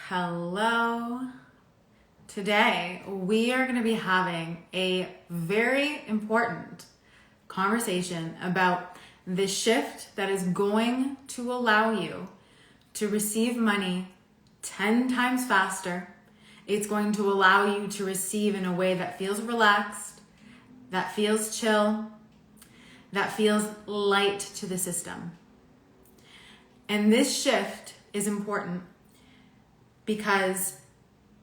Hello. Today, we are going to be having a very important conversation about the shift that is going to allow you to receive money 10 times faster. It's going to allow you to receive in a way that feels relaxed, that feels chill, that feels light to the system. And this shift is important because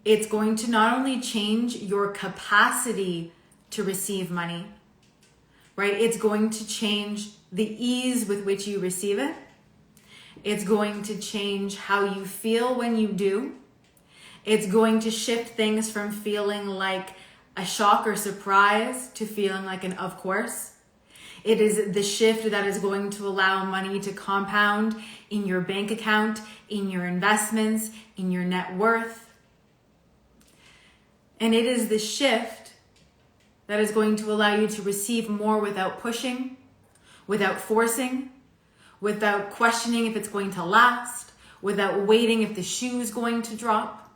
it's going to not only change your capacity to receive money, right? It's going to change the ease with which you receive it. It's going to change how you feel when you do. It's going to shift things from feeling like a shock or surprise to feeling like an of course. It is the shift that is going to allow money to compound in your bank account, in your investments, in your net worth. And it is the shift that is going to allow you to receive more without pushing, without forcing, without questioning if it's going to last, without waiting if the shoe is going to drop.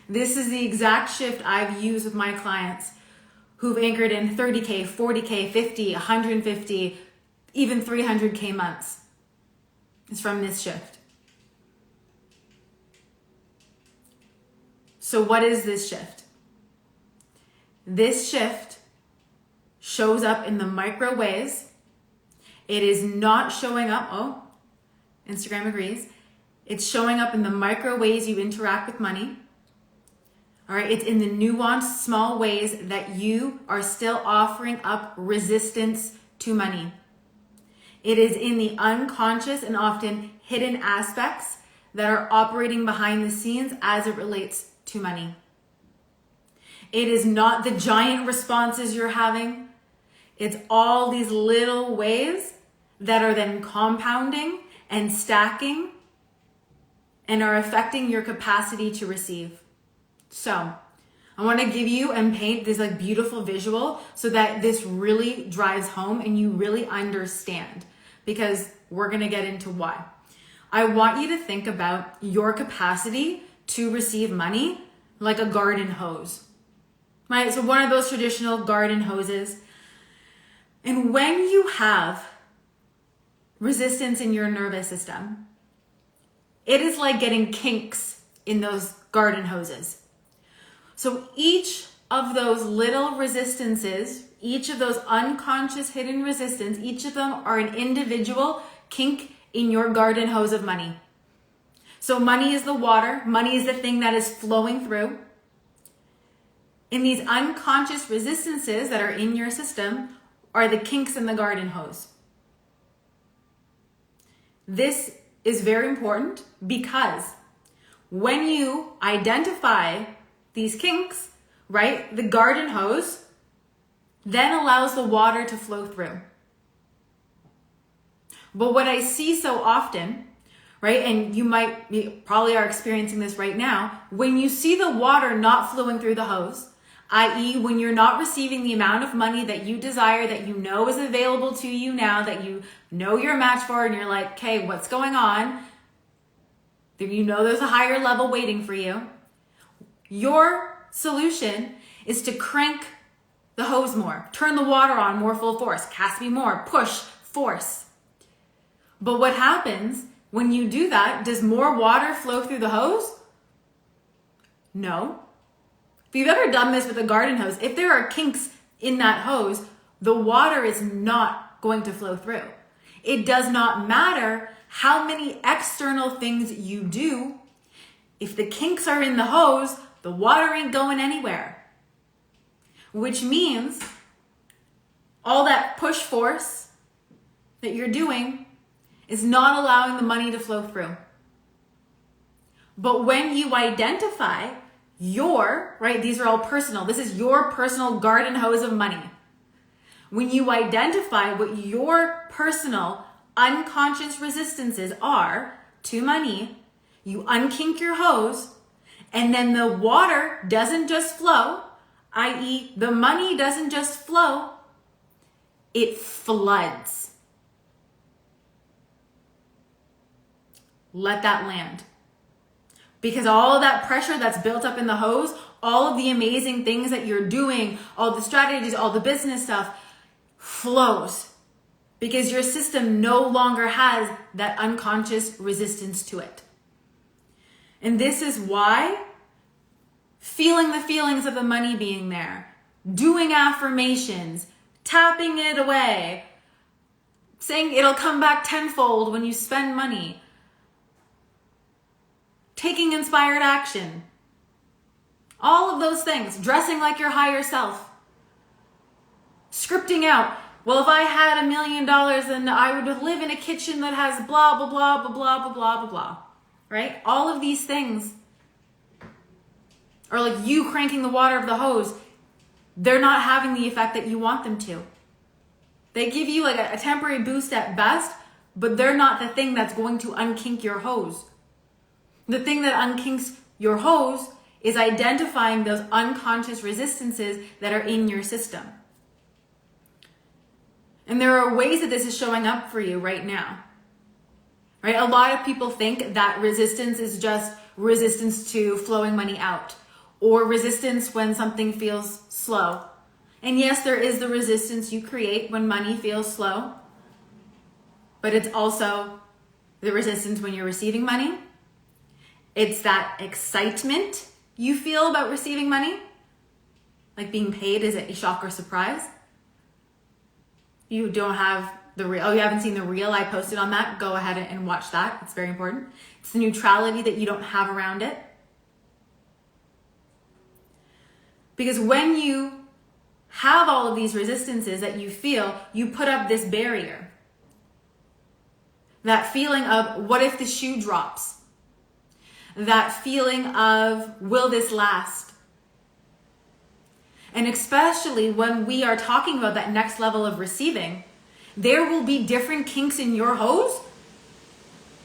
This is the exact shift I've used with my clients who've anchored in 30K, 40K, 50, 150, even 300K months. It's from this shift. So what is this shift? This shift shows up in the micro ways. It is not showing up, Instagram agrees. It's showing up in the micro ways you interact with money. All right, it's in the nuanced small ways that you are still offering up resistance to money. It is in the unconscious and often hidden aspects that are operating behind the scenes as it relates to money. It is not the giant responses you're having. It's all these little ways that are then compounding and stacking and are affecting your capacity to receive. So I want to give you and paint this beautiful visual so that this really drives home and you really understand, because we're going to get into why. I want you to think about your capacity to receive money like a garden hose, right? So one of those traditional garden hoses. And when you have resistance in your nervous system, it is like getting kinks in those garden hoses. So each of those little resistances, each of those unconscious hidden resistance, each of them are an individual kink in your garden hose of money. So money is the water, money is the thing that is flowing through. And these unconscious resistances that are in your system are the kinks in the garden hose. This is very important because when you identify these kinks, right, the garden hose then allows the water to flow through. But what I see so often, right, and you probably are experiencing this right now, when you see the water not flowing through the hose, i.e. when you're not receiving the amount of money that you desire, that you know is available to you now, that you know you're a match for, and you're like, okay, what's going on? You know there's a higher level waiting for you. Your solution is to crank the hose more, turn the water on more full force, cast me more, push, force. But what happens when you do that? Does more water flow through the hose? No. If you've ever done this with a garden hose, if there are kinks in that hose, the water is not going to flow through. It does not matter how many external things you do. If the kinks are in the hose, the water ain't going anywhere. Which means all that push force that you're doing is not allowing the money to flow through. But when you identify these are all personal. This is your personal garden hose of money. When you identify what your personal unconscious resistances are to money, you unkink your hose, and then the water doesn't just flow, i.e. the money doesn't just flow, it floods. Let that land. Because all of that pressure that's built up in the hose, all of the amazing things that you're doing, all the strategies, all the business stuff flows. Because your system no longer has that unconscious resistance to it. And this is why feeling the feelings of the money being there, doing affirmations, tapping it away, saying it'll come back tenfold when you spend money, taking inspired action, all of those things, dressing like your higher self, scripting out, well, if I had $1 million, then I would live in a kitchen that has blah, blah, blah, blah, blah, blah, blah, blah, blah, right? All of these things are like you cranking the water of the hose. They're not having the effect that you want them to. They give you like a temporary boost at best, but they're not the thing that's going to unkink your hose. The thing that unkinks your hose is identifying those unconscious resistances that are in your system. And there are ways that this is showing up for you right now. Right? A lot of people think that resistance is just resistance to flowing money out, or resistance when something feels slow. And yes, there is the resistance you create when money feels slow, but it's also the resistance when you're receiving money. It's that excitement you feel about receiving money, like being paid is a shock or surprise. You don't have the reel. Oh, you haven't seen the reel I posted on that? Go ahead and watch that. It's very important. It's the neutrality that you don't have around it. Because when you have all of these resistances that you feel, you put up this barrier. That feeling of, what if the shoe drops? That feeling of, will this last? And especially when we are talking about that next level of receiving, there will be different kinks in your hose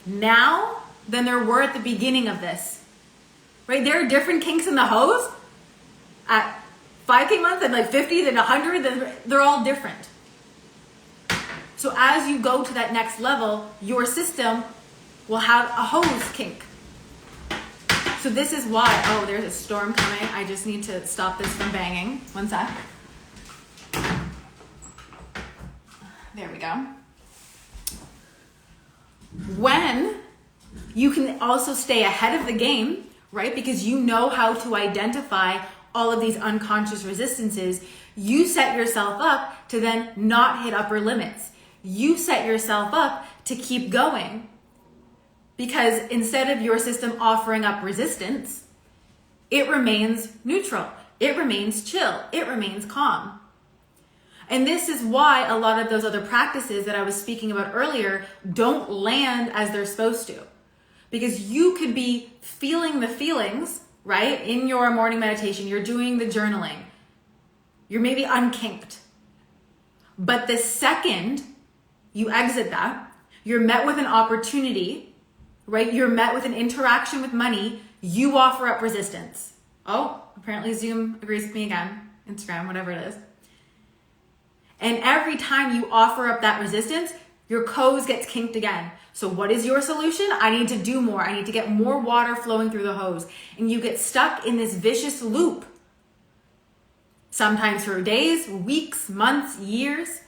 now than there were at the beginning of this. Right? There are different kinks in the hose at 5K month and like 50, then 100, then they're all different. So as you go to that next level, your system will have a hose kink. So this is why, oh, there's a storm coming. I just need to stop this from banging. One sec. There we go. When you can also stay ahead of the game, right? Because you know how to identify all of these unconscious resistances, you set yourself up to then not hit upper limits. You set yourself up to keep going. Because instead of your system offering up resistance, it remains neutral. It remains chill. It remains calm. And this is why a lot of those other practices that I was speaking about earlier don't land as they're supposed to. Because you could be feeling the feelings, right? In your morning meditation, you're doing the journaling. You're maybe unkinked. But the second you exit that, you're met with an opportunity, right? You're met with an interaction with money, you offer up resistance. Oh, apparently Zoom agrees with me again. Instagram, whatever it is. And every time you offer up that resistance, your hose gets kinked again. So what is your solution? I need to do more. I need to get more water flowing through the hose. And you get stuck in this vicious loop. Sometimes for days, weeks, months, years.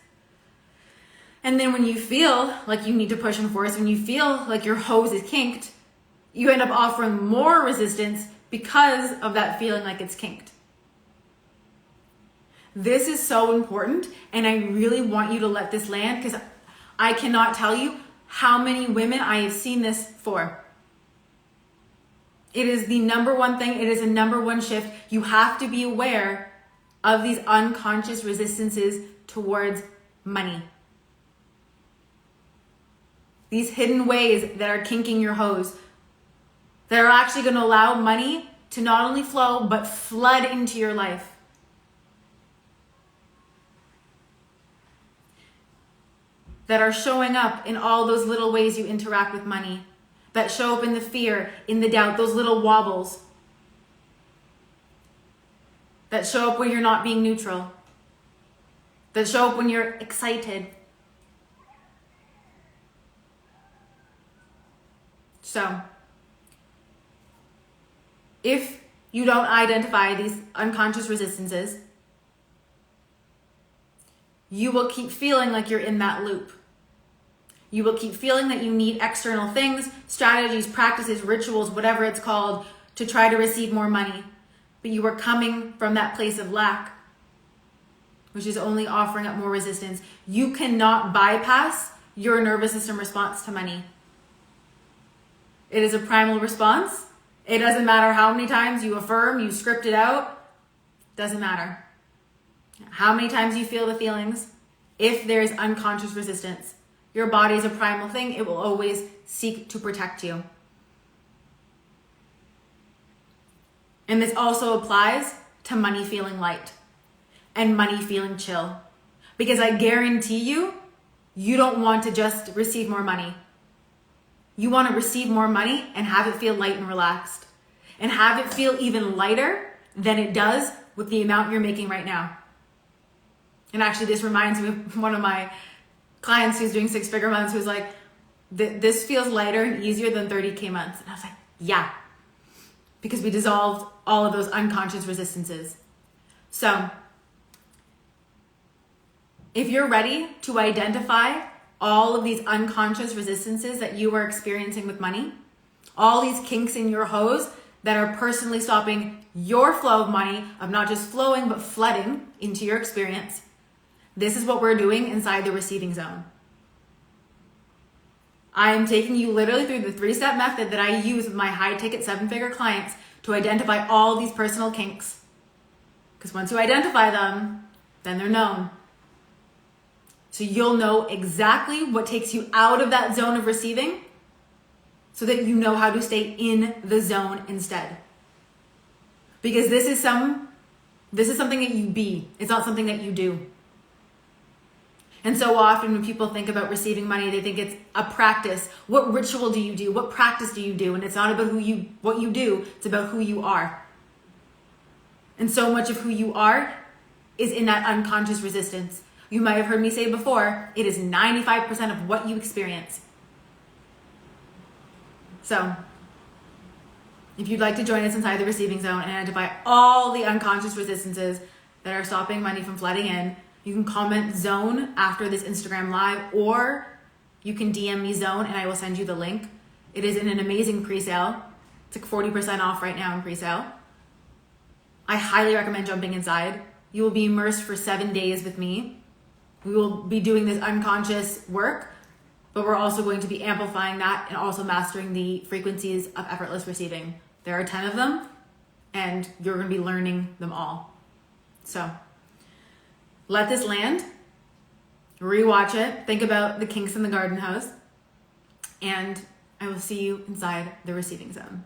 And then when you feel like you need to push and force, when you feel like your hose is kinked, you end up offering more resistance because of that feeling like it's kinked. This is so important, and I really want you to let this land, because I cannot tell you how many women I have seen this for. It is the number one thing. It is a number one shift. You have to be aware of these unconscious resistances towards money. These hidden ways that are kinking your hose, that are actually going to allow money to not only flow, but flood into your life. That are showing up in all those little ways you interact with money. That show up in the fear, in the doubt, those little wobbles. That show up when you're not being neutral. That show up when you're excited. So, if you don't identify these unconscious resistances, you will keep feeling like you're in that loop. You will keep feeling that you need external things, strategies, practices, rituals, whatever it's called, to try to receive more money. But you are coming from that place of lack, which is only offering up more resistance. You cannot bypass your nervous system response to money. It is a primal response. It doesn't matter how many times you affirm, you script it out. Doesn't matter. How many times you feel the feelings, if there's unconscious resistance, your body is a primal thing. It will always seek to protect you. And this also applies to money feeling light and money feeling chill. Because I guarantee you, you don't want to just receive more money. You want to receive more money and have it feel light and relaxed. And have it feel even lighter than it does with the amount you're making right now. And actually, this reminds me of one of my clients who's doing 6-figure months, who's like, this feels lighter and easier than 30K months. And I was like, yeah, because we dissolved all of those unconscious resistances. So if you're ready to identify all of these unconscious resistances that you are experiencing with money, all these kinks in your hose that are personally stopping your flow of money, of not just flowing, but flooding into your experience, this is what we're doing inside the receiving zone. I am taking you literally through the 3-step method that I use with my high-ticket 7-figure clients to identify all these personal kinks. Because once you identify them, then they're known. So you'll know exactly what takes you out of that zone of receiving so that you know how to stay in the zone instead. Because this is something that you be. It's not something that you do. And so often when people think about receiving money, they think it's a practice. What ritual do you do? What practice do you do? And it's not about what you do, it's about who you are. And so much of who you are is in that unconscious resistance. You might have heard me say before, it is 95% of what you experience. So if you'd like to join us inside the receiving zone and identify all the unconscious resistances that are stopping money from flooding in, you can comment zone after this Instagram live, or you can DM me zone and I will send you the link. It is in an amazing pre-sale. It's like 40% off right now in pre-sale. I highly recommend jumping inside. You will be immersed for 7 days with me. We will be doing this unconscious work, but we're also going to be amplifying that and also mastering the frequencies of effortless receiving. There are 10 of them and you're going to be learning them all. So let this land, rewatch it, think about the kinks in the garden hose, and I will see you inside the receiving zone.